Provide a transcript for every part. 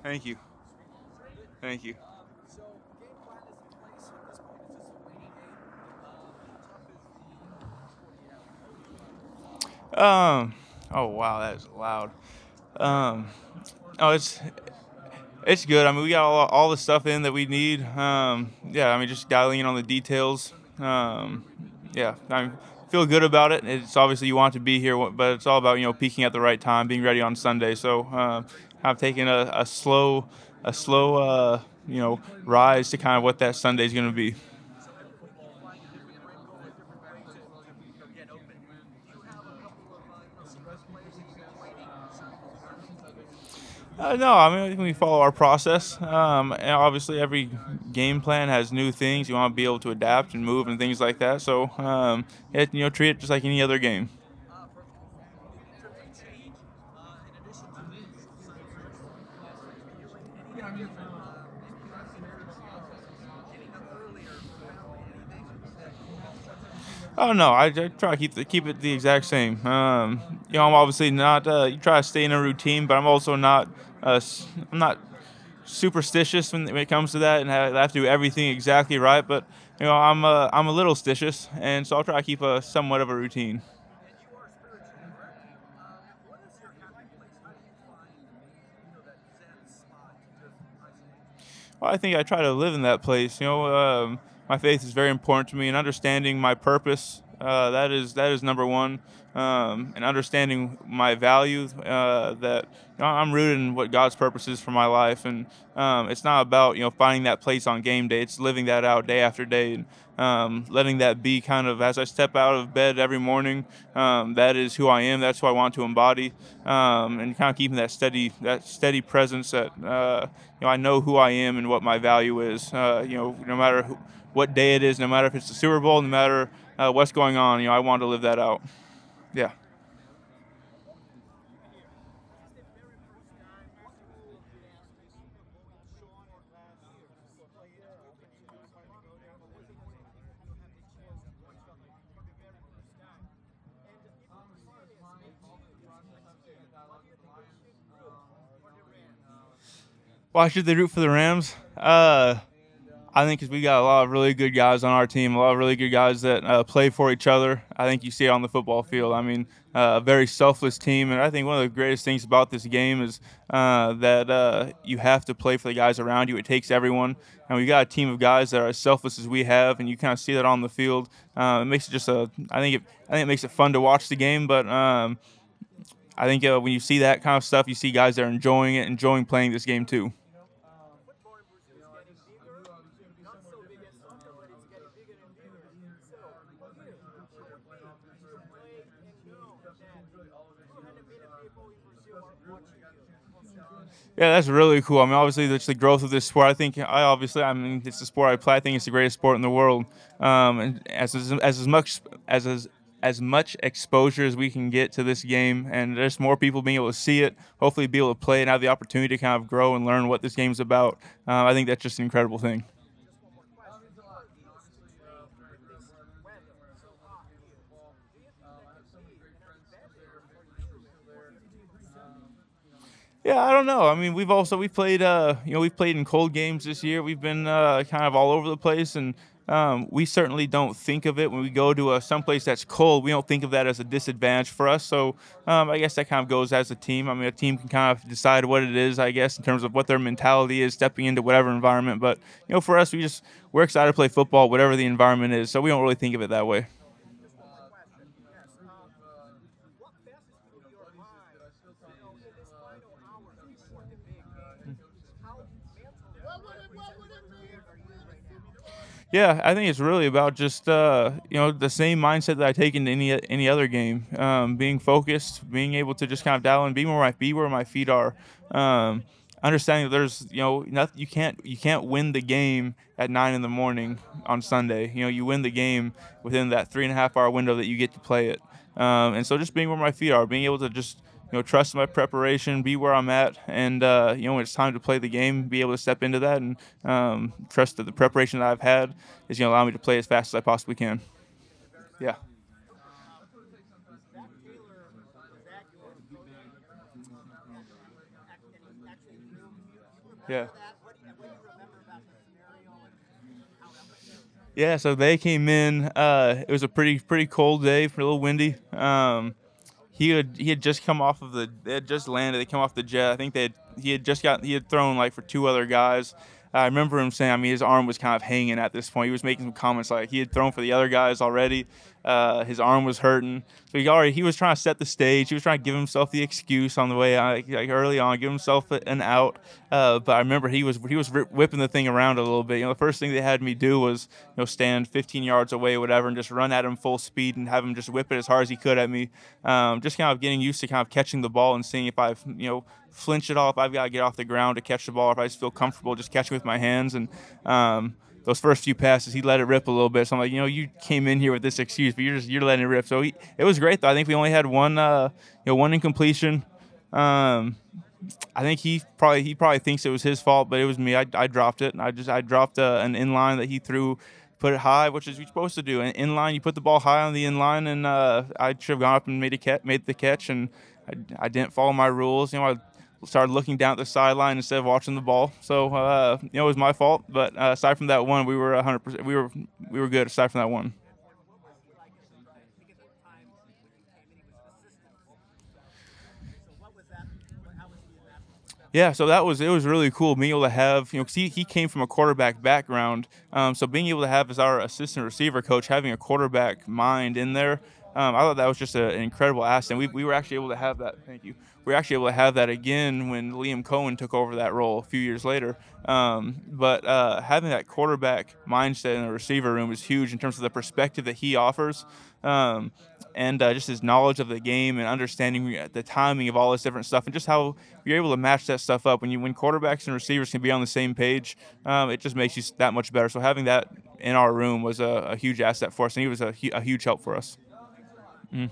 Thank you. Thank you. Um. Oh wow, that is loud. Um. Oh, it's good. I mean, we got all the stuff in that we need. Yeah. I mean, just dialing in on the details. Yeah. I feel good about it. It's obviously you want to be here, but it's all about peaking at the right time, being ready on Sunday. So, kind of taking a slow, rise to kind of what that Sunday is going to be. No, I mean, I think we follow our process. And obviously, every game plan has new things. You want to be able to adapt and move and things like that. So, treat it just like any other game. Oh no, I try to keep it the exact same. I'm obviously not. You try to stay in a routine, but I'm also not. I'm not superstitious when it comes to that, and I have to do everything exactly right. But I'm a little stitious, and so I'll try to keep a somewhat of a routine. Well, I think I try to live in that place. My faith is very important to me, and understanding my purpose that is number one. And understanding my value that I'm rooted in what God's purpose is for my life, and it's not about finding that place on game day. It's living that out day after day, and letting that be kind of as I step out of bed every morning. That is who I am. That's who I want to embody, and kind of keeping that steady presence that I know who I am and what my value is. No matter what day it is, no matter if it's the Super Bowl, no matter what's going on, I want to live that out. Yeah. Why should they root for the Rams? I think because we got a lot of really good guys on our team, a lot of really good guys that play for each other. I think you see it on the football field. I mean, a very selfless team, and I think one of the greatest things about this game is that you have to play for the guys around you. It takes everyone, and we got a team of guys that are as selfless as we have, and you kind of see that on the field. It makes it just a. I think it makes it fun to watch the game, but I think when you see that kind of stuff, you see guys that are enjoying it, enjoying playing this game too. Yeah, that's really cool. I mean, obviously, it's the growth of this sport. I mean, it's the sport I play. I think it's the greatest sport in the world. And as much exposure as we can get to this game, and there's more people being able to see it, hopefully, be able to play and have the opportunity to kind of grow and learn what this game's about. I think that's just an incredible thing. Yeah, I don't know. I mean, we've played in cold games this year. We've been kind of all over the place, and we certainly don't think of it when we go to someplace that's cold. We don't think of that as a disadvantage for us. So I guess that kind of goes as a team. I mean, a team can kind of decide what it is, I guess, in terms of what their mentality is stepping into whatever environment. But for us, we're excited to play football, whatever the environment is. So we don't really think of it that way. Yeah, I think it's really about just the same mindset that I take into any other game. Being focused, being able to just kind of dial in, be where my feet are. Um, Understanding that there's nothing, you can't win the game at 9 in the morning on Sunday. You win the game within that 3.5 hour window that you get to play it. And so just being where my feet are, being able to just trust my preparation, be where I'm at, and when it's time to play the game, be able to step into that and trust that the preparation that I've had is allow me to play as fast as I possibly can. Yeah. Yeah. Yeah, so they came in. It was a pretty cold day, a little windy. He had just come off of they had just landed. They came off the jet. I think he had thrown like for two other guys. I remember him saying, I mean, his arm was kind of hanging at this point. He was making some comments like he had thrown for the other guys already. His arm was hurting, so he was trying to set the stage. He was trying to give himself the excuse on the way, like early on, give himself an out. But I remember he was whipping the thing around a little bit. The first thing they had me do was stand 15 yards away, or whatever, and just run at him full speed and have him just whip it as hard as he could at me. Just kind of getting used to kind of catching the ball and seeing if I've flinch at all, if I've got to get off the ground to catch the ball, or if I just feel comfortable just catching with my hands. And those first few passes, he let it rip a little bit. So I'm like, you came in here with this excuse, but you're letting it rip. So it was great though. I think we only had one incompletion. I think he probably thinks it was his fault, but it was me. I dropped it. I dropped an inline that he threw, put it high, which is what you're supposed to do. An inline, you put the ball high on the inline, and I should have gone up and made the catch, and I didn't follow my rules. I started looking down at the sideline instead of watching the ball. So it was my fault. But aside from that one, we were 100%. We were good. Aside from that one. Yeah, so it was really cool being able to have, 'cause he came from a quarterback background. So being able to have as our assistant receiver coach having a quarterback mind in there, I thought that was just an incredible asset. We were actually able to have that. Thank you. We were actually able to have that again when Liam Cohen took over that role a few years later. But having that quarterback mindset in the receiver room is huge in terms of the perspective that he offers. Um, and just his knowledge of the game and understanding the timing of all this different stuff, and just how you're able to match that stuff up when quarterbacks and receivers can be on the same page. It just makes you that much better. So having that in our room was a huge asset for us, and he was a huge help for us. Mm.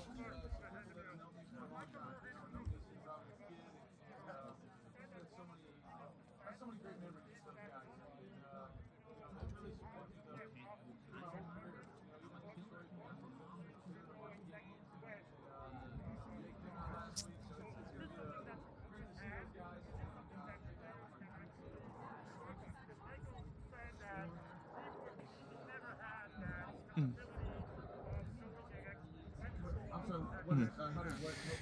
Mm. Mhm.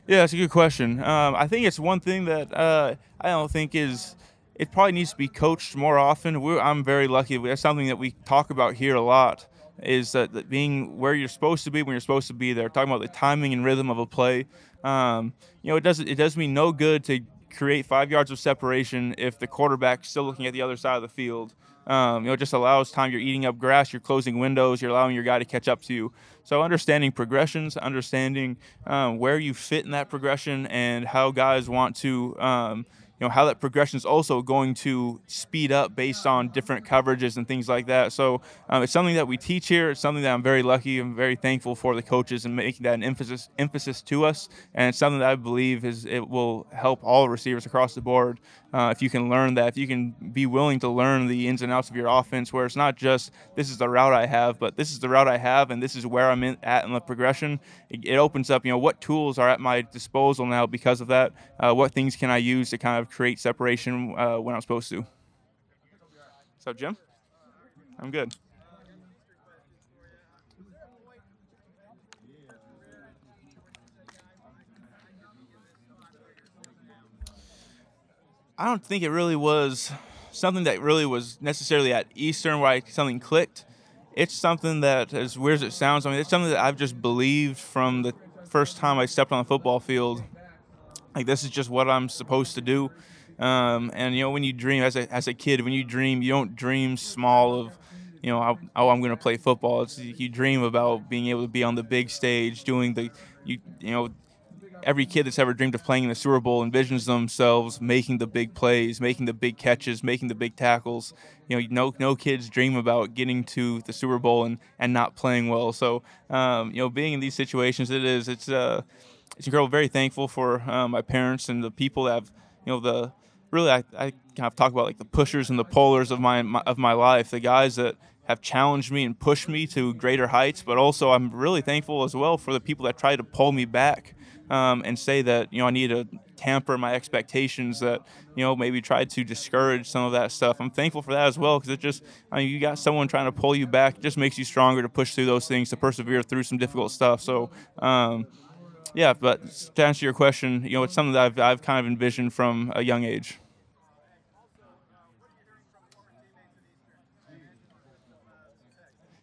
Yeah, that's a good question. I think it's one thing that I don't think is. It probably needs to be coached more often. I'm very lucky. That's something that we talk about here a lot. Is that being where you're supposed to be when you're supposed to be there? Talking about the timing and rhythm of a play. It does me no good to create 5 yards of separation if the quarterback's still looking at the other side of the field. It just allows time. You're eating up grass. You're closing windows. You're allowing your guy to catch up to you. So understanding progressions, understanding where you fit in that progression, and how guys want to, how that progression is also going to speed up based on different coverages and things like that. So it's something that we teach here. It's something that I'm very lucky and very thankful for the coaches and making that an emphasis to us. And it's something that I believe it will help all receivers across the board. If you can learn that, if you can be willing to learn the ins and outs of your offense, where it's not just this is the route I have, but this is the route I have, and this is where at in the progression. It opens up, what tools are at my disposal now because of that. What things can I use to kind of create separation when I'm supposed to? So, Jim, I'm good. I don't think it really was something that really was necessarily at Eastern where something clicked. It's something that, as weird as it sounds, I mean, it's something that I've just believed from the first time I stepped on the football field. Like, this is just what I'm supposed to do. And when you dream as a kid, when you dream, you don't dream small of, I'm going to play football. You dream about being able to be on the big stage, doing every kid that's ever dreamed of playing in the Super Bowl envisions themselves making the big plays, making the big catches, making the big tackles. No kids dream about getting to the Super Bowl and not playing well. So, being in these situations, it's incredible. Very thankful for my parents and the people that have, the really I kind of talk about like the pushers and the pullers of my life, the guys that have challenged me and pushed me to greater heights. But also, I'm really thankful as well for the people that try to pull me back and say that I need to tamper my expectations, that maybe try to discourage some of that stuff. I'm thankful for that as well, because it just, I mean, you got someone trying to pull you back. It just makes you stronger to push through those things, to persevere through some difficult stuff. So yeah, but to answer your question, it's something that I've kind of envisioned from a young age.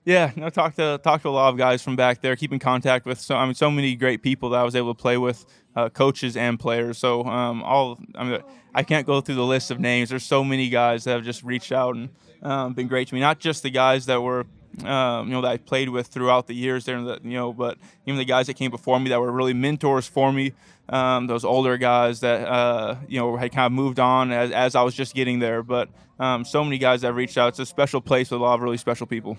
Yeah, talk to a lot of guys from back there. Keep in contact with so many great people that I was able to play with, coaches and players. So I can't go through the list of names. There's so many guys that have just reached out and been great to me. Not just the guys that were that I played with throughout the years there, but even the guys that came before me that were really mentors for me. Those older guys that had kind of moved on as I was just getting there. But so many guys that reached out. It's a special place with a lot of really special people.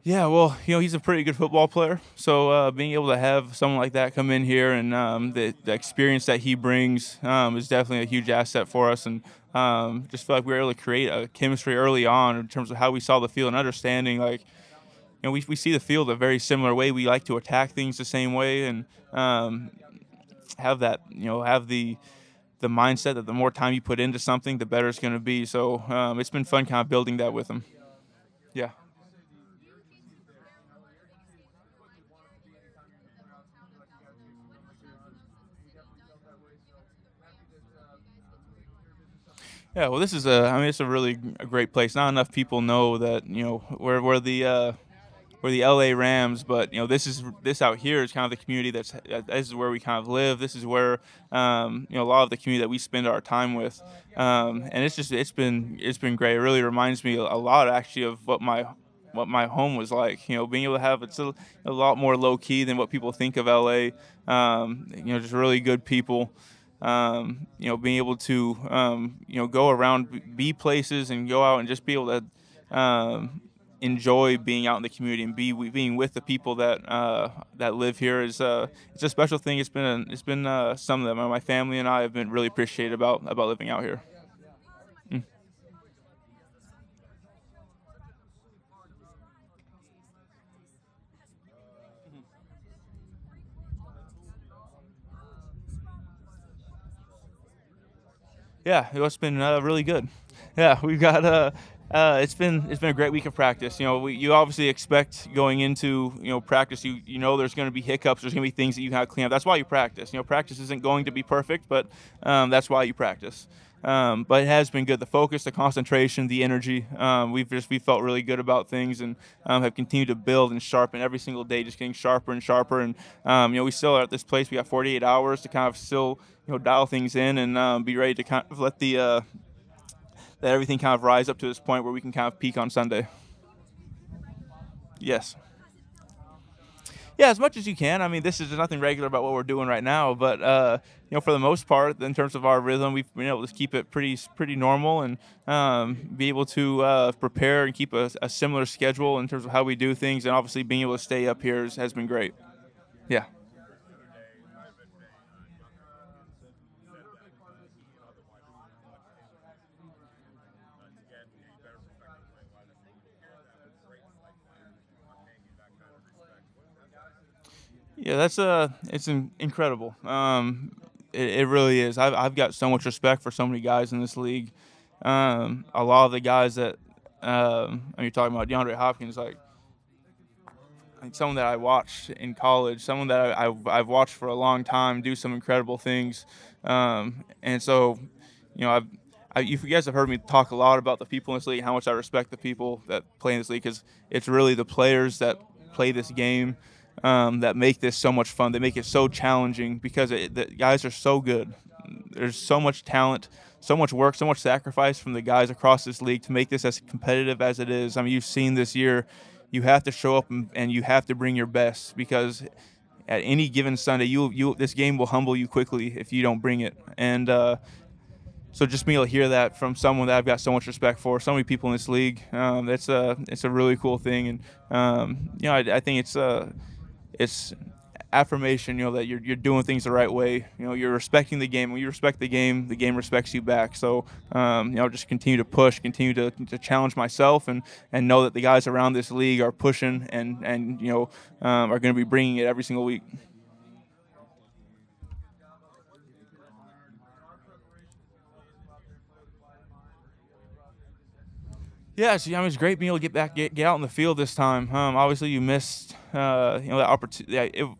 Yeah, well, he's a pretty good football player. So being able to have someone like that come in here, and the experience that he brings is definitely a huge asset for us. And just feel like we were able to create a chemistry early on in terms of how we saw the field and understanding. Like, we see the field a very similar way. We like to attack things the same way, and have that, have the mindset that the more time you put into something, the better it's going to be. So it's been fun kind of building that with him. Yeah. Yeah, well, this is I mean, it's a really a great place. Not enough people know that, we're the LA Rams, but this out here is kind of the community this is where we kind of live. This is where a lot of the community that we spend our time with, and it's been great. It really reminds me a lot, actually, of what my home was like. Being able to have, it's a lot more low key than what people think of LA. Just really good people. Being able to go around, be places, and go out and just be able to enjoy being out in the community and being with the people that live here is it's a special thing. It's been something that my family and I have been really appreciated about living out here. Mm. Yeah, it's been really good. Yeah, we've got it's been a great week of practice. You obviously expect going into practice. You know there's going to be hiccups. There's going to be things that you have to clean up. That's why you practice. Practice isn't going to be perfect, but that's why you practice. But it has been good. The focus, the concentration, the energy. We felt really good about things, and have continued to build and sharpen every single day, just getting sharper and sharper. And we still are at this place. We got 48 hours to kind of still dial things in, and be ready to kind of let everything kind of rise up to this point where we can kind of peak on Sunday. Yes. Yeah, as much as you can. I mean, this is nothing regular about what we're doing right now, but for the most part, in terms of our rhythm, we've been able to keep it pretty normal, and be able to prepare and keep a similar schedule in terms of how we do things, and obviously being able to stay up here has been great. Yeah. Yeah, incredible. It really is. I've got so much respect for so many guys in this league. A lot of the guys that you're talking about DeAndre Hopkins, like someone that I watched in college, someone that I've watched for a long time do some incredible things. And so, you guys have heard me talk a lot about the people in this league, how much I respect the people that play in this league, because it's really the players that play this game that make this so much fun. They make it so challenging because the guys are so good. There's so much talent, so much work, so much sacrifice from the guys across this league to make this as competitive as it is. I mean, you've seen this year, you have to show up, and you have to bring your best, because at any given Sunday, this game will humble you quickly if you don't bring it. And so just being able to hear that from someone that I've got so much respect for, so many people in this league, it's a really cool thing. And I think it's affirmation, that you're doing things the right way. You're respecting the game. When you respect the game respects you back. So just continue to push, continue to challenge myself, and know that the guys around this league are pushing and are going to be bringing it every single week. Yeah, so, it's great being able to get out in the field this time. Obviously, you missed, that opportunity. Yeah,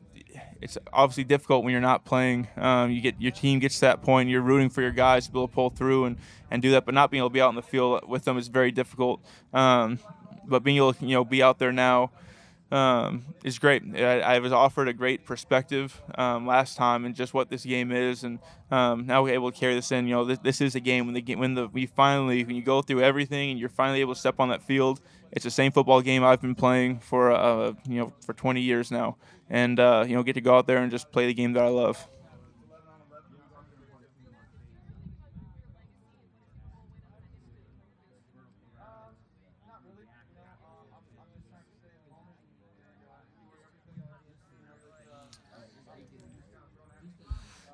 it's obviously difficult when you're not playing. Your team gets to that point, you're rooting for your guys to be able to pull through and do that, but not being able to be out in the field with them is very difficult. But being able to be out there now is great. I was offered a great perspective last time and just what this game is, and now we're able to carry this in. This is a game when you go through everything and you're finally able to step on that field. It's the same football game I've been playing for 20 years now, and get to go out there and just play the game that I love.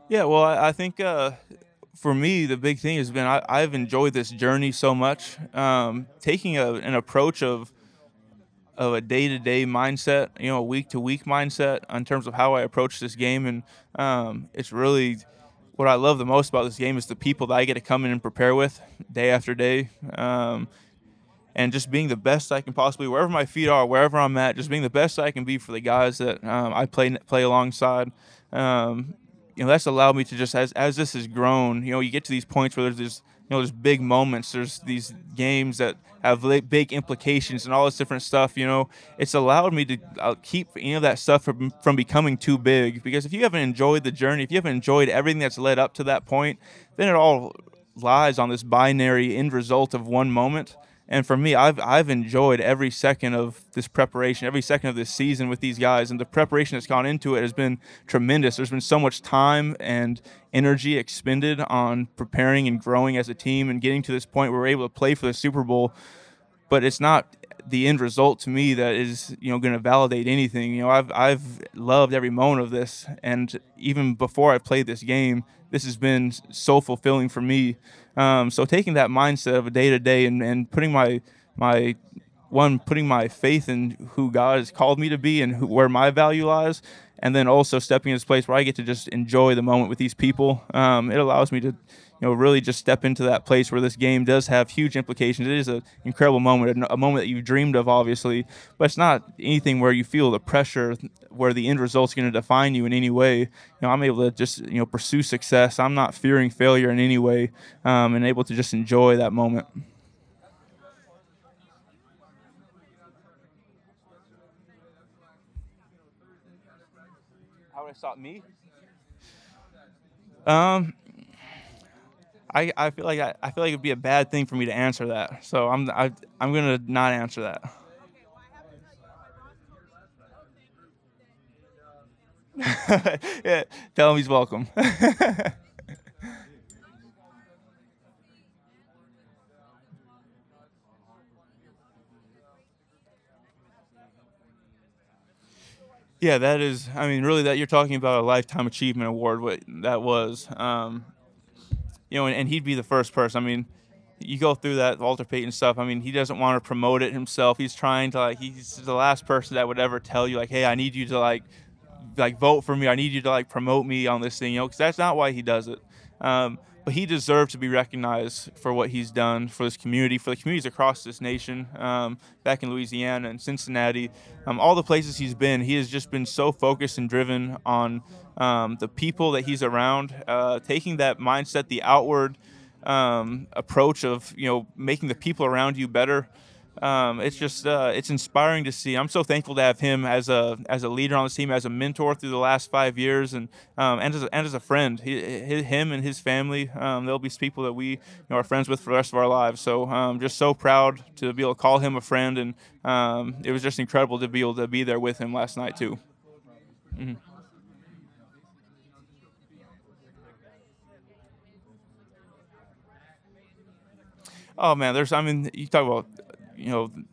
Yeah, well, I think for me, the big thing has been I've enjoyed this journey so much. Taking an approach of a day to day mindset, a week to week mindset in terms of how I approach this game, and it's really what I love the most about this game is the people that I get to come in and prepare with day after day. And just being the best I can possibly, wherever my feet are, wherever I'm at, just being the best I can be for the guys that I play alongside. That's allowed me to just as this has grown. You get to these points where there's big moments. There's these games that have big implications and all this different stuff. It's allowed me to keep that stuff from becoming too big. Because if you haven't enjoyed the journey, if you haven't enjoyed everything that's led up to that point, then it all lies on this binary end result of one moment. And for me, I've enjoyed every second of this preparation, every second of this season with these guys, and the preparation that's gone into it has been tremendous. There's been so much time and energy expended on preparing and growing as a team and getting to this point where we're able to play for the Super Bowl. But it's not the end result to me that is going to validate anything. I've loved every moment of this, and even before I played this game, this has been so fulfilling for me. So taking that mindset of a day to day and putting putting my faith in who God has called me to be and where my value lies, and then also stepping in this place where I get to just enjoy the moment with these people. It allows me to really just step into that place where this game does have huge implications. It is an incredible moment, a moment that you've dreamed of, obviously, but it's not anything where you feel the pressure where the end result's going to define you in any way. I'm able to just, pursue success. I'm not fearing failure in any way, and able to just enjoy that moment. How would I stop me? Um, I feel like I feel like it'd be a bad thing for me to answer that. So I'm gonna not answer that. Yeah, tell him he's welcome. Yeah, that is. I mean, really, that you're talking about a lifetime achievement award. What that was. And he'd be the first person. I mean, you go through that Walter Payton stuff. I mean, he doesn't want to promote it himself. He's trying to he's the last person that would ever tell you hey, I need you to vote for me. I need you to promote me on this thing, because that's not why he does it. But he deserves to be recognized for what he's done for this community, for the communities across this nation, back in Louisiana and Cincinnati, all the places he's been. He has just been so focused and driven on the people that he's around, taking that mindset, the outward approach of making the people around you better. It's just it's inspiring to see. I'm so thankful to have him as a leader on this team, as a mentor through the last 5 years, and as a friend. Him and his family, they'll be people that we are friends with for the rest of our lives. So just so proud to be able to call him a friend, and it was just incredible to be able to be there with him last night too. Mhm. Oh man, I mean, you talk about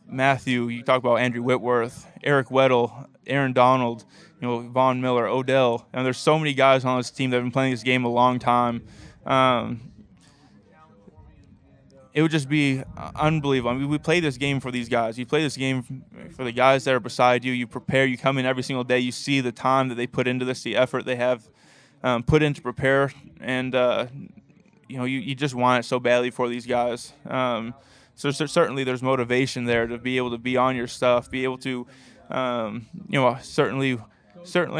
Matthew. You talk about Andrew Whitworth, Eric Weddle, Aaron Donald, Von Miller, Odell, and there's so many guys on this team that have been playing this game a long time. Um, it would just be unbelievable. I mean, we play this game for these guys. You play this game for the guys that are beside you. You prepare. You come in every single day. You see the time that they put into this, the effort they have put in to prepare, and you just want it so badly for these guys. Certainly there's motivation there to be able to be on your stuff, be able to, certainly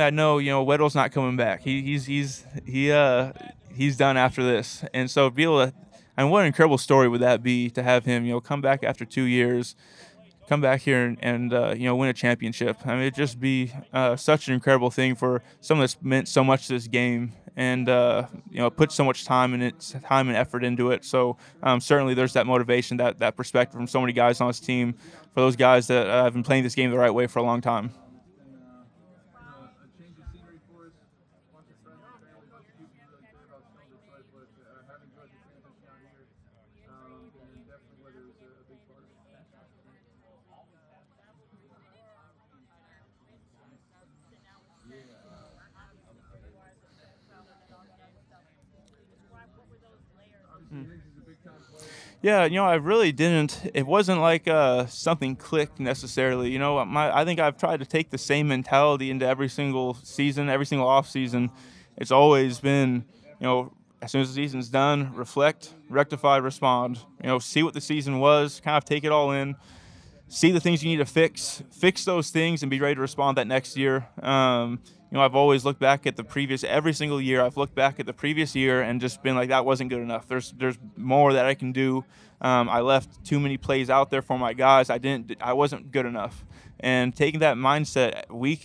I know Weddle's not coming back. He's done after this, and so be able to. And what an incredible story would that be to have him, come back after 2 years, come back here and win a championship. I mean, it'd just be such an incredible thing for someone that's meant so much to this game and put so much time and effort into it. So certainly there's that motivation, that perspective from so many guys on this team, for those guys that have been playing this game the right way for a long time. Yeah, I really didn't. It wasn't like something clicked necessarily. I think I've tried to take the same mentality into every single season, every single off season. It's always been, as soon as the season's done, reflect, rectify, respond. See what the season was, kind of take it all in, see the things you need to fix those things, and be ready to respond that next year. I've always looked back at every single year. I've looked back at the previous year and just been like, that wasn't good enough. There's more that I can do. I left too many plays out there for my guys. I wasn't good enough. And taking that mindset week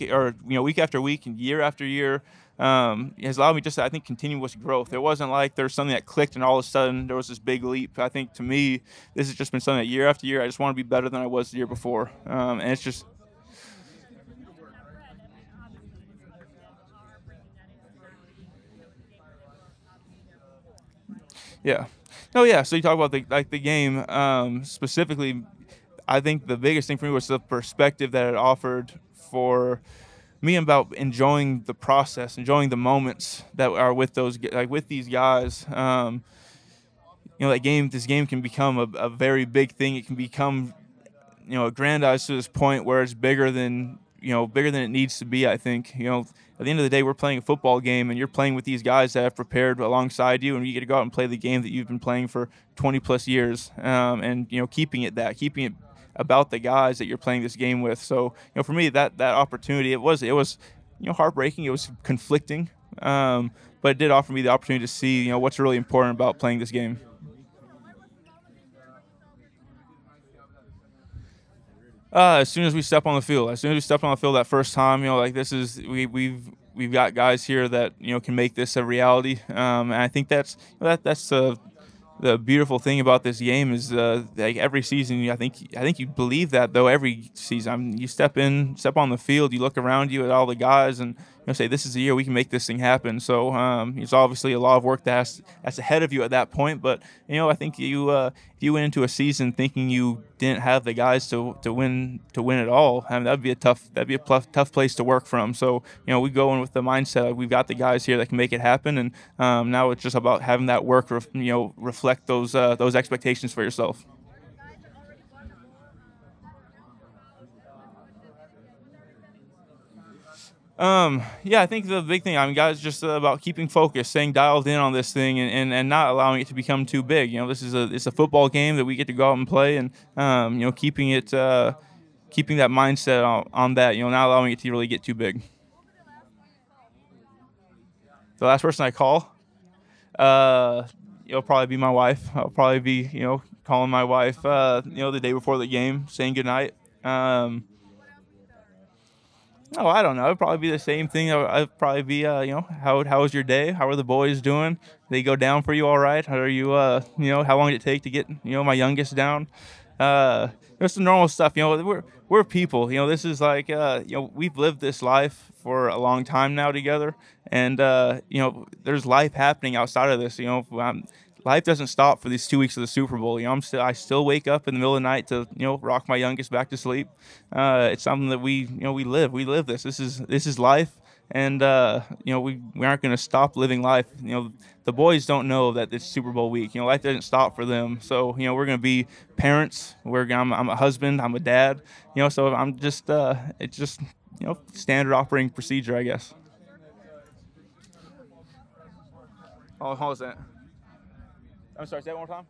after week and year after year has allowed me just, I think, continuous growth. It wasn't like there's something that clicked and all of a sudden there was this big leap. I think to me, this has just been something that year after year, I just want to be better than I was the year before. And it's just. Yeah. No, yeah. So you talk about the game specifically. I think the biggest thing for me was the perspective that it offered for me about enjoying the process, enjoying the moments that are with these guys. This game can become a very big thing. It can become, aggrandized to this point where it's bigger than it needs to be. I think, at the end of the day, we're playing a football game, and you're playing with these guys that have prepared alongside you, and you get to go out and play the game that you've been playing for 20 plus years, and keeping it about the guys that you're playing this game with. So, for me, that opportunity, it was heartbreaking. It was conflicting, but it did offer me the opportunity to see what's really important about playing this game. As soon as we step on the field, that first time, we've got guys here that can make this a reality, and I think that's the beautiful thing about this game is like every season. I think you believe that though every season. I mean, you step on the field, you look around you at all the guys, and say this is the year we can make this thing happen. So it's obviously a lot of work that's ahead of you at that point. But I think if you went into a season thinking you didn't have the guys to win it all, I mean, that'd be a tough place to work from. So we go in with the mindset we've got the guys here that can make it happen, and now it's just about having that work reflect those expectations for yourself. Yeah, I think the big thing, guys, just about keeping focused, staying dialed in on this thing, and not allowing it to become too big. This is it's a football game that we get to go out and play, and keeping that mindset on that, not allowing it to really get too big. The last person I call, it'll probably be my wife. I'll probably be, calling my wife, the day before the game, saying goodnight. Oh, I don't know. It'd probably be the same thing. I'd probably be, how was your day? How are the boys doing? They go down for you all right? How are you, how long did it take to get, my youngest down? Just the normal stuff. We're people. This is like, we've lived this life for a long time now together, and there's life happening outside of this. life doesn't stop for these 2 weeks of the Super Bowl. I still wake up in the middle of the night to rock my youngest back to sleep. It's something that we live. We live this. This is life, and we aren't going to stop living life. The boys don't know that it's Super Bowl week. Life doesn't stop for them. So we're going to be parents. I'm a husband. I'm a dad. So I'm just it's just standard operating procedure, I guess. Oh, how was that? I'm sorry, say that one more time?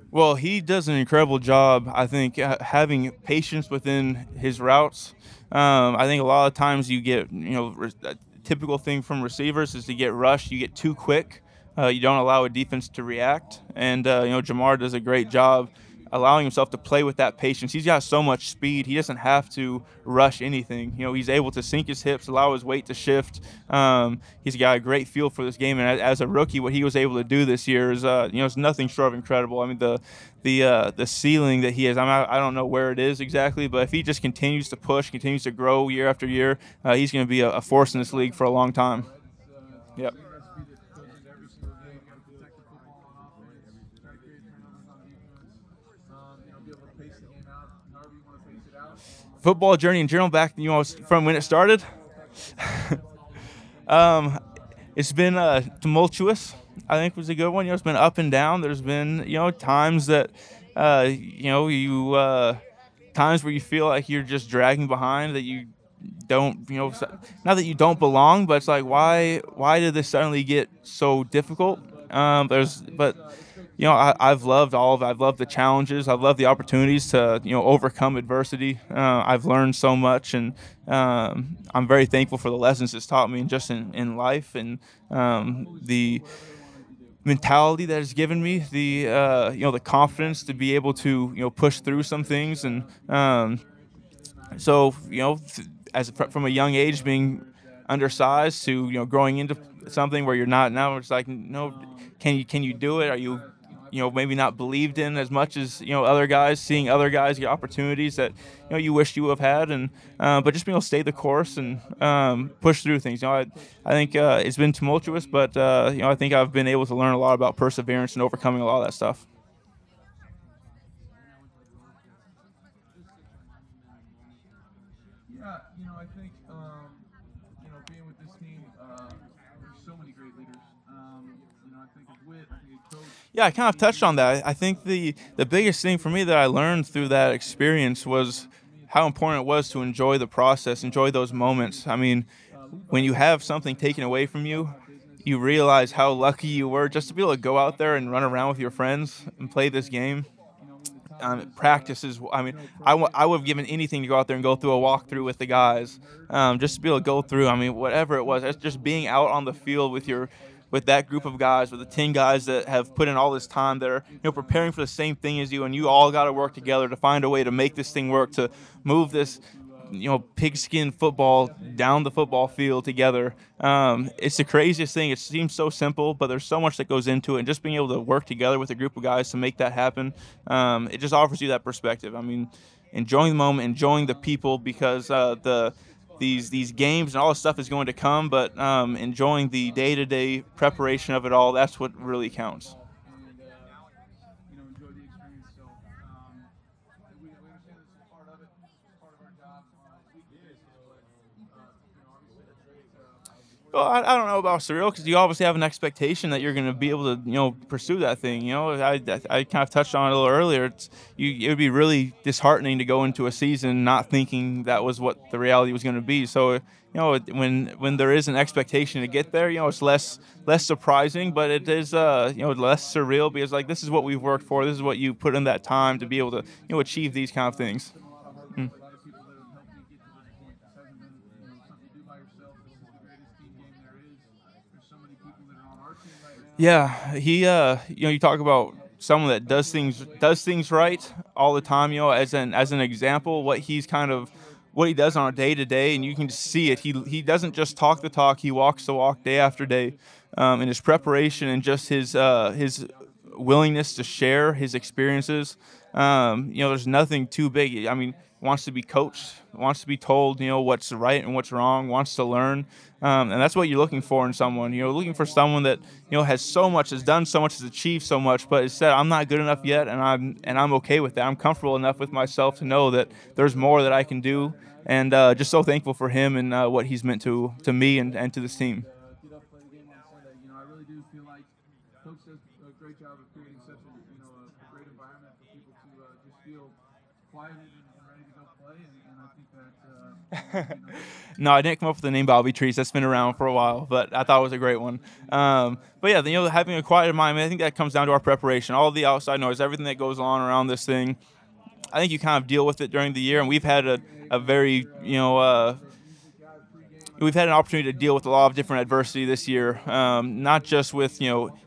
Well, he does an incredible job, I think, having patience within his routes. I think a lot of times you get, a typical thing from receivers is to get rushed. You get too quick. You don't allow a defense to react. And, Jamar does a great job allowing himself to play with that patience. He's got so much speed. He doesn't have to rush anything. He's able to sink his hips, allow his weight to shift. He's got a great feel for this game, and as a rookie, what he was able to do this year is, it's nothing short of incredible. I mean, the ceiling that he has. I don't know where it is exactly, but if he just continues to push, continues to grow year after year, he's going to be a force in this league for a long time. Yep. Football journey in general, back from when it started. um, it's been tumultuous. I think was a good one. It's been up and down. There's been times that times where you feel like you're just dragging behind, that you don't not that you don't belong, but it's like why did this suddenly get so difficult? But I've loved I've loved the challenges. I've loved the opportunities to overcome adversity. I've learned so much, and I'm very thankful for the lessons it's taught me, just in life, and the mentality that has given me, the confidence to be able to push through some things, and so from a young age, being undersized to growing into something where you're not now, it's like, no, can you do it? Are you maybe not believed in as much as other guys, seeing other guys get opportunities that you wish you have had, and but just being able to stay the course and push through things. I think it's been tumultuous, but I think I've been able to learn a lot about perseverance and overcoming a lot of that stuff. Yeah, I think being with this team, there's so many great leaders. I think of Whit, I think of Coach. Yeah, I kind of touched on that. I think the biggest thing for me that I learned through that experience was how important it was to enjoy the process, enjoy those moments. I mean, when you have something taken away from you, you realize how lucky you were just to be able to go out there and run around with your friends and play this game. Practices. I mean, I would have given anything to go out there and go through a walkthrough with the guys, just to be able to go through. I mean, whatever it was, it's just being out on the field with that group of guys, with the 10 guys that have put in all this time, that are preparing for the same thing as you, and you all got to work together to find a way to make this thing work, to move this pigskin football down the football field together. It's the craziest thing. It seems so simple, but there's so much that goes into it. And just being able to work together with a group of guys to make that happen, it just offers you that perspective. I mean, enjoying the moment, enjoying the people, because these games and all this stuff is going to come, but enjoying the day-to-day preparation of it all, that's what really counts. And enjoy the experience. So we understand this is part of it. It's part of our job on a weekly basis. But obviously that's great. Well, I don't know about surreal, because you obviously have an expectation that you're going to be able to pursue that thing. I kind of touched on it a little earlier. It would be really disheartening to go into a season not thinking that was what the reality was going to be. So when there is an expectation to get there, it's less surprising, but it is less surreal, because like, this is what we've worked for. This is what you put in that time to be able to achieve these kind of things. Mm. Yeah, he you talk about someone that does things right all the time. As an example, what he does on a day to day, and you can just see it. He doesn't just talk the talk; he walks the walk day after day, in his preparation and just his willingness to share his experiences. There's nothing too big. I mean, wants to be coached, wants to be told, what's right and what's wrong, wants to learn. And that's what you're looking for in someone. Looking for someone that has so much, has done so much, has achieved so much, but has said, "I'm not good enough yet," and I'm okay with that. I'm comfortable enough with myself to know that there's more that I can do, and just so thankful for him and what he's meant to me and to this team. Get up, play the game on Sunday. I really do feel like Coach does a great job of creating such a great environment for people to just feel quieted and ready to go play. And I think that No, I didn't come up with the name Bobby Trees. That's been around for a while, but I thought it was a great one. But yeah, having a quiet mind, I think that comes down to our preparation, all the outside noise, everything that goes on around this thing. I think you kind of deal with it during the year, and we've had a very, we've had an opportunity to deal with a lot of different adversity this year, not just with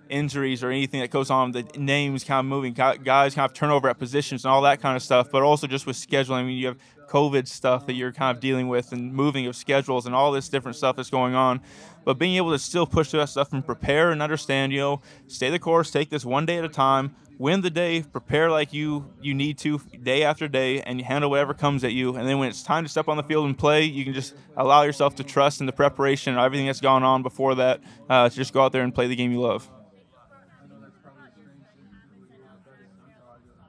injuries or anything that goes on, the names kind of moving, guys kind of turnover at positions and all that kind of stuff, but also just with scheduling. I mean, you have COVID stuff that you're kind of dealing with and moving of schedules and all this different stuff that's going on. But being able to still push through that stuff and prepare and understand, stay the course, take this one day at a time, win the day, prepare like you need to day after day, and you handle whatever comes at you. And then when it's time to step on the field and play, you can just allow yourself to trust in the preparation and everything that's gone on before that, to just go out there and play the game you love. I know that's probably a strange thing to do, but that's how I do it.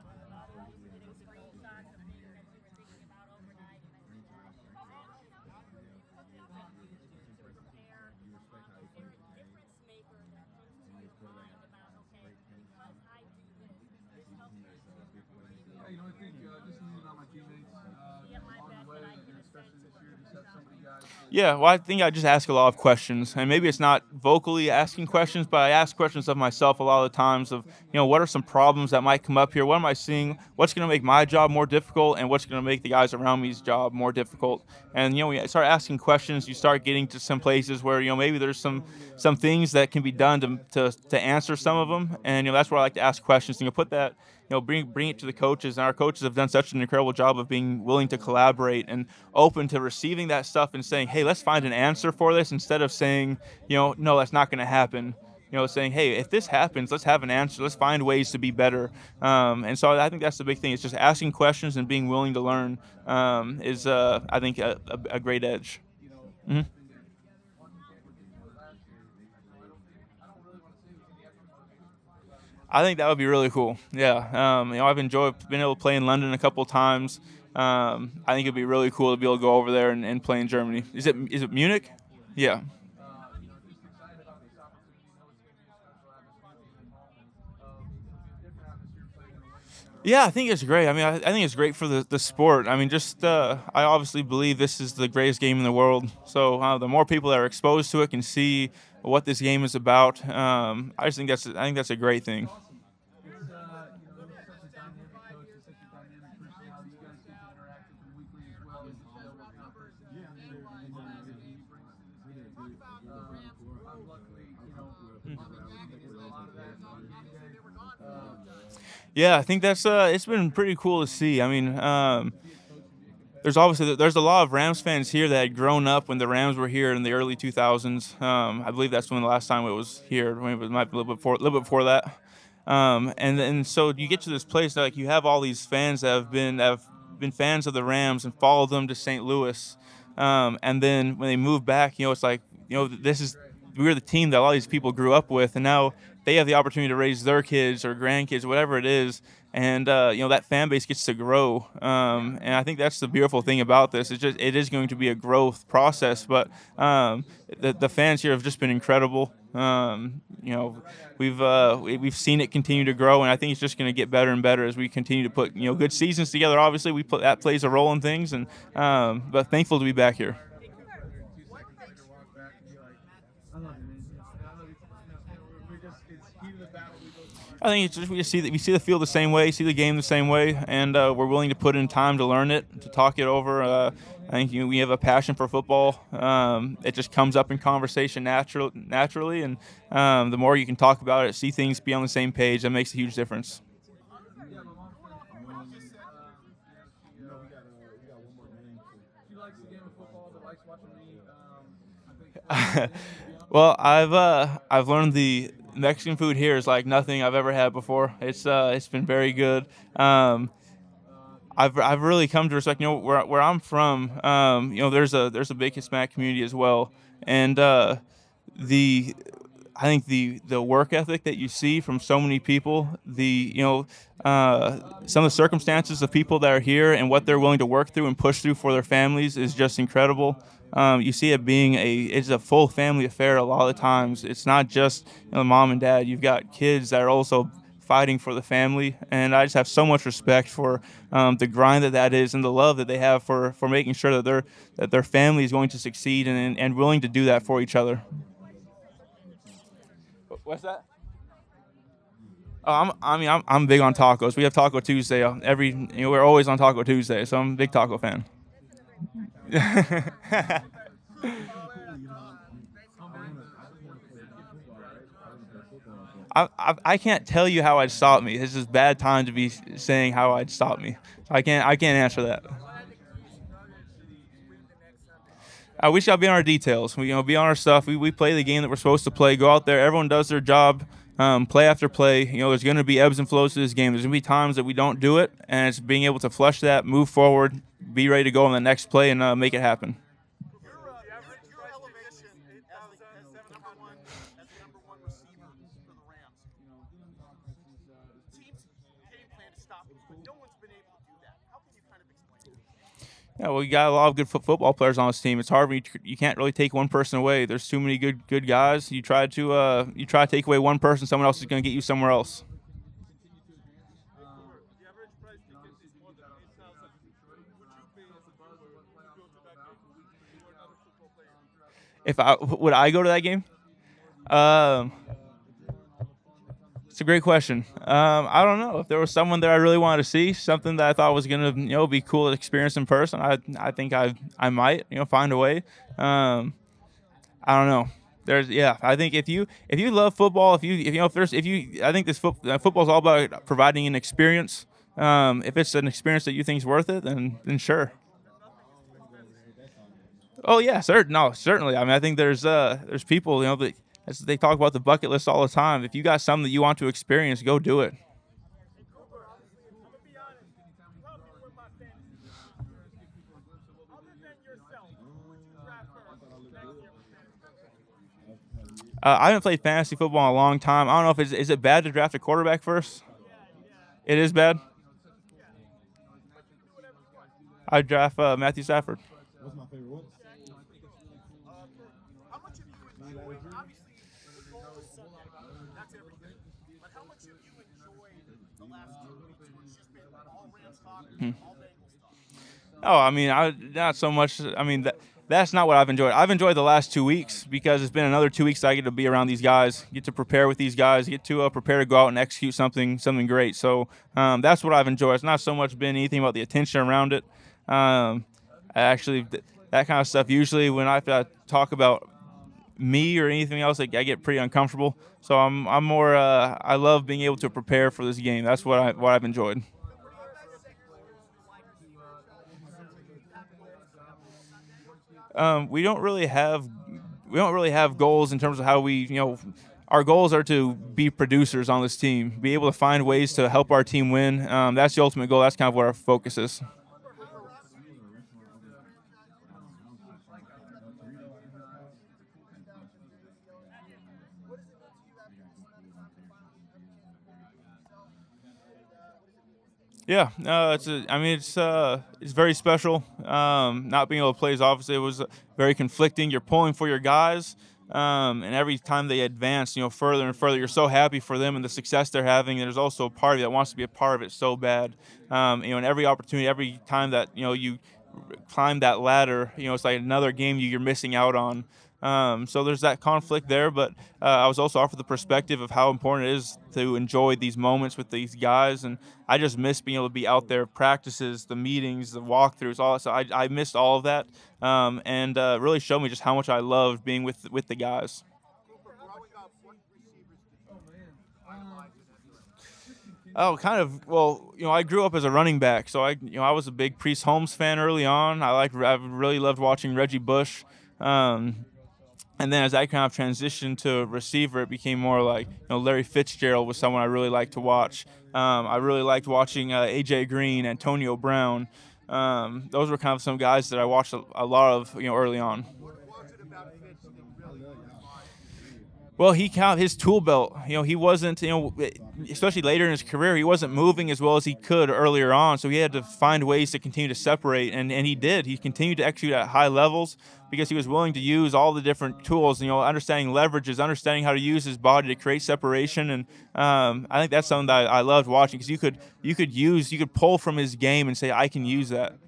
Yeah, I think just leaning on my teammates along the way, and especially this year, just have so many guys Yeah, well, I think I just ask a lot of questions, and maybe it's not vocally asking questions, but I ask questions of myself a lot of the times of, what are some problems that might come up here? What am I seeing? What's going to make my job more difficult, and what's going to make the guys around me's job more difficult? And when you start asking questions, you start getting to some places where maybe there's some things that can be done to answer some of them, and that's where I like to ask questions. Put that bring it to the coaches, and our coaches have done such an incredible job of being willing to collaborate and open to receiving that stuff and saying, "Hey, let's find an answer for this," instead of saying, "No, that's not going to happen." Saying, "Hey, if this happens, let's have an answer. Let's find ways to be better." And so I think that's the big thing. It's just asking questions and being willing to learn, is I think a great edge. Mhm. I think that would be really cool. Yeah. I've enjoyed being able to play in London a couple of times. I think it'd be really cool to be able to go over there and play in Germany. Is it Munich? Yeah. just excited about this opportunity. Know it's going to be a special atmosphere being at home. It'll be a different atmosphere playing in a London Yeah, I think it's great. I mean, I think it's great for the sport. I mean, just I obviously believe this is the greatest game in the world. So the more people that are exposed to it can see what this game is about. I think that's a great thing. It's he's such a dynamic coach, he's such a dynamic personality. You guys get to interact with him weekly as well, and just know what kind of person he is and he brings to this game. I'm luckily, getting a lot of that on game day. Yeah, I think that's it's been pretty cool to see. I mean, there's a lot of Rams fans here that had grown up when the Rams were here in the early 2000s. I believe that's when the last time it was here. Maybe it might be a little bit before that. And then so you get to this place like you have all these fans that have been fans of the Rams and followed them to St. Louis. And then when they move back, it's like this is we're the team that a lot of these people grew up with, and now they have the opportunity to raise their kids or grandkids, whatever it is, and that fan base gets to grow. And I think that's the beautiful thing about this. It is going to be a growth process, but the fans here have just been incredible. We've seen it continue to grow, and I think it's just going to get better and better as we continue to put good seasons together. Obviously, that plays a role in things, and but thankful to be back here. Walk back and be like, I love you, man. I love you. We're just, it's heat of the battle. We go hard. I think it's just we see the field the same way, see the game the same way, and we're willing to put in time to learn it, to talk it over. I think we have a passion for football. It just comes up in conversation naturally, and the more you can talk about it, see things, be on the same page, that makes a huge difference. Yeah, my mom's from she likes the game of football, but likes watching me. I think Well, I've learned Mexican food here is like nothing I've ever had before. It's been very good. Um, I've really come to respect. Where I'm from. There's a big Hispanic community as well, and the I think the work ethic that you see from so many people, some of the circumstances of people that are here and what they're willing to work through and push through for their families is just incredible. You see it being it's a full family affair a lot of the times. It's not just mom and dad. You've got kids that are also fighting for the family, and I just have so much respect for the grind that is and the love that they have for making sure that their family is going to succeed and willing to do that for each other. What's that? Oh, I'm big on tacos. We have Taco Tuesday we're always on Taco Tuesday, so I'm a big taco fan. I can't tell you how I'd stop me. This is bad time to be saying how I'd stop me. I can't answer that. We shall be on our details. We be on our stuff. We play the game that we're supposed to play. Go out there. Everyone does their job. Play after play. There's going to be ebbs and flows to this game. There's going to be times that we don't do it, and it's being able to flush that, move forward, be ready to go on the next play, and make it happen. Your elevation as the number one receiver for the Rams. Teams game plan to stop you, but no one's been able to do that. How can you kind of explain it? Yeah, well, you got a lot of good football players on this team. It's hard when you can't really take one person away. There's too many good guys. You try to take away one person, someone else is going to get you somewhere else. If I would I go to that game? Um, it's a great question. I don't know if there was someone that I really wanted to see, something that I thought was gonna be cool to experience in person. I think I might find a way. I don't know. I think if you love football, if you I think football's all about providing an experience. If it's an experience that you think is worth it, then sure. Oh yeah, no, certainly. I mean, I think there's people that as they talk about the bucket list all the time. If you got something that you want to experience, go do it. I haven't played fantasy football in a long time. I don't know if is it bad to draft a quarterback first? It is bad. I draft Matthew Stafford. How much have you enjoyed? Obviously, the goal is Sunday. That's everything. But how much have you enjoyed the last 2 weeks where it's just been all Rams talk, all Bengals talk? Oh, I mean, not so much. I mean, that's not what I've enjoyed. I've enjoyed the last 2 weeks because it's been another 2 weeks that I get to be around these guys, get to prepare with these guys, get to prepare to go out and execute something great. So that's what I've enjoyed. It's not so much been anything about the attention around it. That kind of stuff. Usually, when I have to talk about me or anything else, like, I get pretty uncomfortable. So I'm more. I love being able to prepare for this game. That's what I've enjoyed. We don't really have goals in terms of how our goals are to be producers on this team, be able to find ways to help our team win. That's the ultimate goal. That's kind of what our focus is. Yeah, it's very special. Not being able to play is obviously it was very conflicting. You're pulling for your guys, and every time they advance, further and further, you're so happy for them and the success they're having. And there's also a part of you that wants to be a part of it so bad. And every opportunity, every time that you climb that ladder, it's like another game you're missing out on. So there's that conflict there, but I was also offered the perspective of how important it is to enjoy these moments with these guys, and I just miss being able to be out there, practices, the meetings, the walkthroughs, all that. So I missed all of that, and really showed me just how much I loved being with the guys. Oh, kind of. Well, I grew up as a running back, so I was a big Priest Holmes fan early on. I really loved watching Reggie Bush. And then as I kind of transitioned to receiver, it became more like, Larry Fitzgerald was someone I really liked to watch. I really liked watching AJ Green, Antonio Brown. Those were kind of some guys that I watched a lot of, early on. Well, he count his tool belt. He wasn't, especially later in his career, he wasn't moving as well as he could earlier on. So he had to find ways to continue to separate, and he did. He continued to execute at high levels because he was willing to use all the different tools. Understanding leverages, understanding how to use his body to create separation, and I think that's something that I loved watching because you could pull from his game and say I can use that.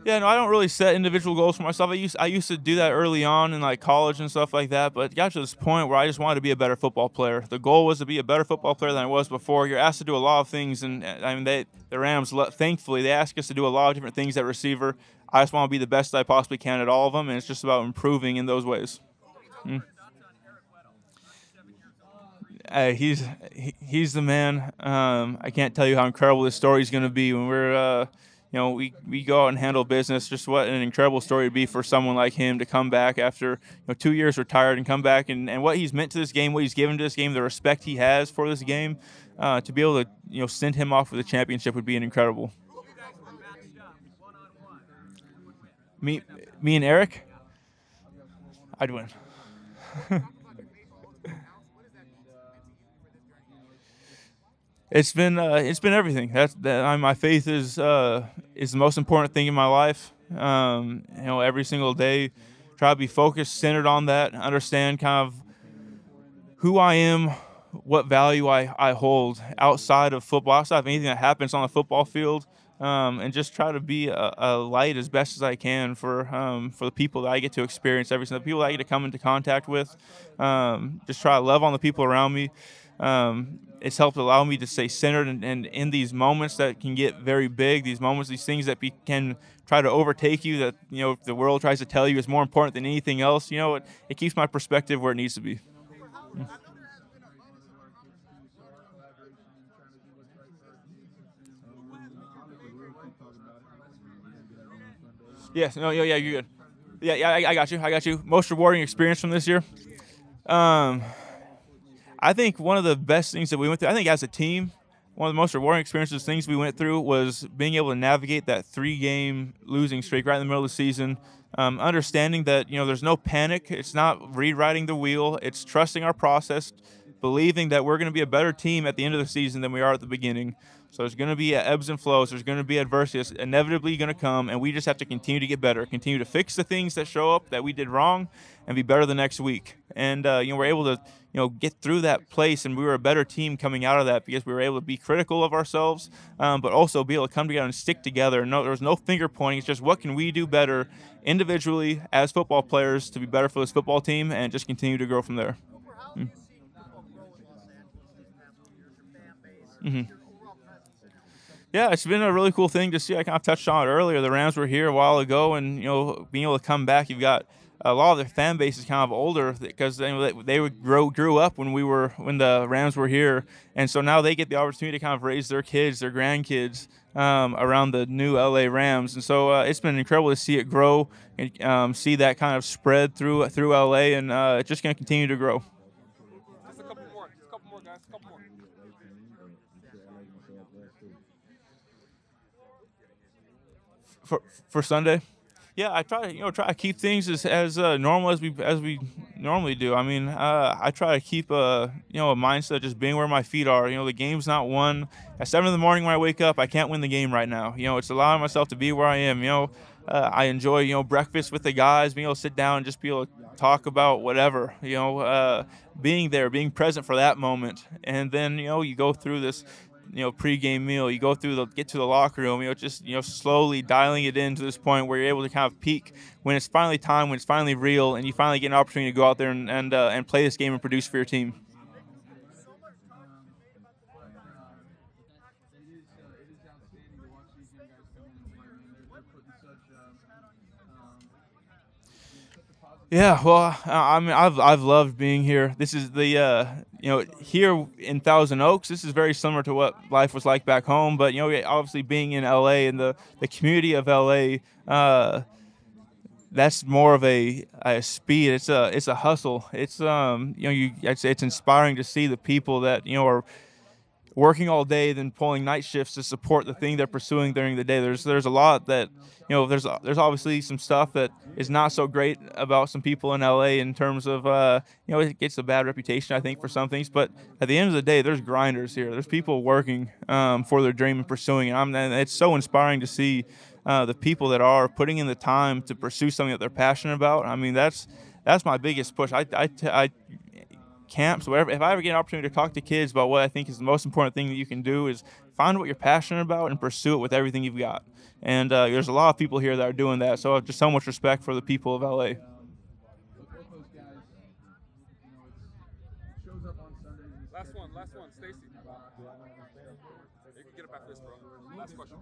Yeah, no, I don't really set individual goals for myself. I used to do that early on in like college and stuff like that, but it got to this point where I just wanted to be a better football player. The goal was to be a better football player than I was before. You're asked to do a lot of things, and I mean, the Rams, thankfully, they ask us to do a lot of different things at receiver. I just want to be the best I possibly can at all of them, and it's just about improving in those ways. Mm. He's the man. I can't tell you how incredible this story is going to be when we go out and handle business. Just what an incredible story it'd be for someone like him to come back after 2 years retired and come back and what he's meant to this game, what he's given to this game, the respect he has for this game. To be able to send him off with a championship would be an incredible. Me, me and Eric, I'd win. It's been everything. My faith is the most important thing in my life. Every single day, try to be focused, centered on that, understand kind of who I am, what value I hold outside of football, outside of anything that happens on the football field, and just try to be a light as best as I can for the people that I get to experience every single the people that I get to come into contact with. Just try to love on the people around me. It's helped allow me to stay centered and in these moments that can get very big, these moments, these things that can try to overtake you, that the world tries to tell you is more important than anything else. It keeps my perspective where it needs to be. Yes, no, yeah, you're good. Yeah, yeah, I got you. I got you. Most rewarding experience from this year. Um, I think one of the best things that we went through. I think as a team, one of the most rewarding experiences, things we went through, was being able to navigate that 3-game losing streak right in the middle of the season. Understanding that there's no panic. It's not rewriting the wheel. It's trusting our process, believing that we're going to be a better team at the end of the season than we are at the beginning. So there's going to be ebbs and flows. There's going to be adversity. It's inevitably going to come, and we just have to continue to get better, continue to fix the things that show up that we did wrong, and be better the next week. And we're able to get through that place, and we were a better team coming out of that because we were able to be critical of ourselves, but also be able to come together and stick together. No, there was no finger pointing. It's just what can we do better individually as football players to be better for this football team, and just continue to grow from there. Mm. Mm-hmm. Yeah, it's been a really cool thing to see. I kind of touched on it earlier. The Rams were here a while ago, and being able to come back, you've got a lot of their fan base is kind of older because they would grew up when the Rams were here, and so now they get the opportunity to kind of raise their kids, their grandkids around the new LA Rams, and so it's been incredible to see it grow and see that kind of spread through LA, and it's just going to continue to grow. Just a couple more. Just a couple more, guys. A couple more. For Sunday. Yeah, I try to try to keep things as normal as we normally do. I mean, I try to keep a mindset of just being where my feet are. The game's not won at 7 in the morning when I wake up. I can't win the game right now. It's allowing myself to be where I am. I enjoy breakfast with the guys, being able to sit down and just be able to talk about whatever. Being there, being present for that moment, and then you go through this pregame meal. You get to the locker room. Just slowly dialing it in to this point where you're able to kind of peak when it's finally time, when it's finally real, and you finally get an opportunity to go out there and play this game and produce for your team. It is outstanding to watch these young guys come in and play. Man, they're putting such a positive Yeah, well, I mean, I've loved being here. This is the here in Thousand Oaks. This is very similar to what life was like back home. But obviously being in LA and the community of LA, that's more of a speed. It's a hustle. It's it's inspiring to see the people that are working all day, then pulling night shifts to support the thing they're pursuing during the day. There's a lot that there's obviously some stuff that is not so great about some people in LA in terms of it gets a bad reputation I think for some things. But at the end of the day, there's grinders here. There's people working for their dream and pursuing it. And it's so inspiring to see the people that are putting in the time to pursue something that they're passionate about. I mean, that's my biggest push. I camps, whatever. If I ever get an opportunity to talk to kids about what I think is the most important thing that you can do is find what you're passionate about and pursue it with everything you've got. And there's a lot of people here that are doing that. So I have just so much respect for the people of LA. Both those guys, it shows up on Sundays. Last one, Stacy. You can get up after this, bro. Last question.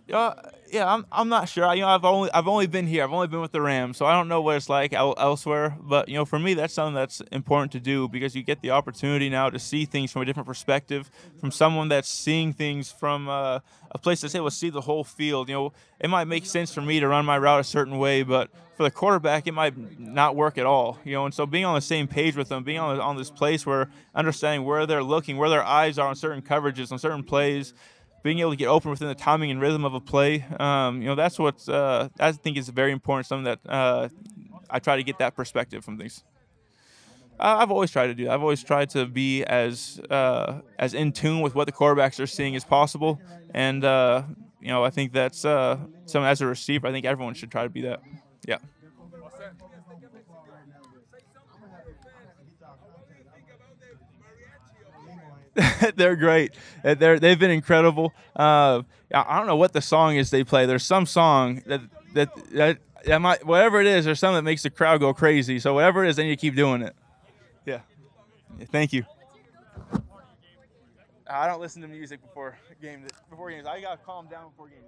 Yeah, I'm not sure. I've only been here. I've only been with the Rams, so I don't know what it's like elsewhere. But for me, that's something that's important to do because you get the opportunity now to see things from a different perspective, from someone that's seeing things from a place that's able to see the whole field. It might make sense for me to run my route a certain way, but for the quarterback, it might not work at all. And so being on the same page with them, being on this place where understanding where they're looking, where their eyes are on certain coverages, on certain plays, being able to get open within the timing and rhythm of a play, that's what I think is very important. Something that I try to get that perspective from things. I've always tried to do that. I've always tried to be as in tune with what the quarterbacks are seeing as possible, and I think that's something as a receiver. I think everyone should try to be that. Yeah. They're great. They've been incredible. I don't know what the song is they play. There's some song that might, whatever it is. There's something that makes the crowd go crazy. So whatever it is, they need to keep doing it. Yeah. Thank you. I don't listen to music before games. I gotta calm down before games.